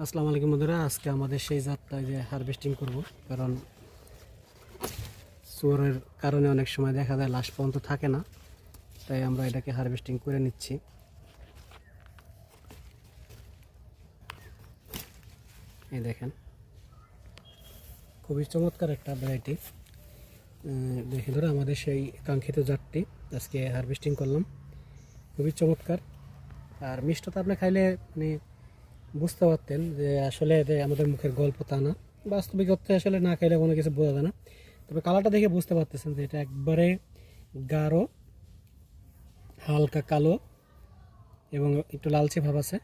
আসসালামু আলাইকুম বন্ধুরা, আজকে আমাদের সেই জাতটা যে হারভেস্টিং করব, কারণ চোরের কারণে অনেক সময় দেখা যায় লাস্ট পর্যন্ত থাকে না, তাই আমরা এটাকে হারভেস্টিং করে নিচ্ছি। এই দেখেন, খুবই চমৎকার একটা ভ্যারাইটি। দেখে ধরো আমাদের সেই কাঙ্ক্ষিত জাতটি আজকে হারভেস্টিং করলাম, খুবই চমৎকার। আর মিষ্টতা আপনি খাইলে মানে বুঝতে পারতেন যে আসলে যে আমাদের মুখের গল্প তা না, বাস্তবিক অর্থে আসলে না খাইলে কোনো কিছু বোঝা যায় না। তবে কালারটা দেখে বুঝতে পারতেছেন যে এটা একবারে গাঢ় হালকা কালো এবং একটু লালচে ভাব আছে।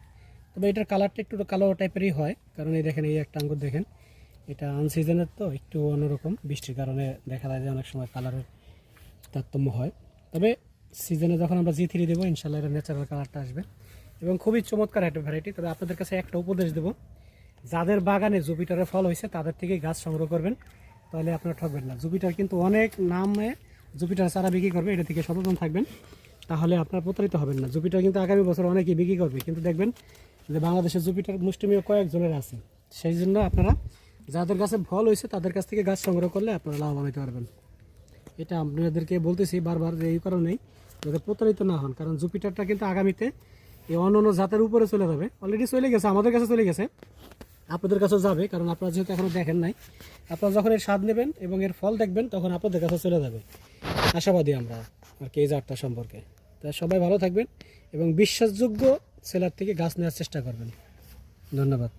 তবে এটার কালারটা একটু কালো টাইপেরই হয়, কারণ এই দেখেন, এই একটা আঙ্গুর দেখেন, এটা আনসিজনের তো একটু অন্যরকম, বৃষ্টির কারণে দেখা যায় যে অনেক সময় কালারের তারতম্য হয়। তবে সিজনে যখন আমরা G3 দেবো, ইনশাল্লাহ এটা ন্যাচারাল কালারটা আসবে এবং খুবই চমৎকার একটা ভ্যারাইটি। তবে আপনাদের কাছে একটা উপদেশ দেবো, যাদের বাগানে জুপিটারের ফল হয়েছে তাদের থেকেই গাছ সংগ্রহ করবেন, তাহলে আপনারা ঠকবেন না। জুপিটার কিন্তু অনেক নামে জুপিটার চারা বিক্রি করবে, এটা থেকে সচেতন থাকবেন, তাহলে আপনারা প্রতারিত হবেন না। জুপিটার কিন্তু আগামী বছর অনেকেই বিক্রি করবে, কিন্তু দেখবেন যে বাংলাদেশে জুপিটার মুষ্টিমেয় কয়েকজনের আছে। সেই জন্য আপনারা যাদের কাছে ফল হয়েছে তাদের কাছ থেকে গাছ সংগ্রহ করলে আপনারা লাভবান হতে পারবেন। এটা আপনাদেরকে বলতেছি বারবার যে এই কারণেই যাতে প্রতারিত না হন, কারণ জুপিটারটা কিন্তু আগামীতে এই অন্য জাতের উপরে চলে যাবে। অলরেডি চলে গেছে, আমাদের কাছে চলে গেছে, আপনাদের কাছেও যাবে, কারণ আপনারা যেহেতু এখনও দেখেন নাই। আপনারা যখন এর স্বাদ নেবেন এবং এর ফল দেখবেন তখন আপনাদের কাছে চলে যাবে, আশাবাদী আমরা আর কি এই জাতটা সম্পর্কে। তাই সবাই ভালো থাকবেন এবং বিশ্বাসযোগ্য সেলার থেকে গাছ নেওয়ার চেষ্টা করবেন। ধন্যবাদ।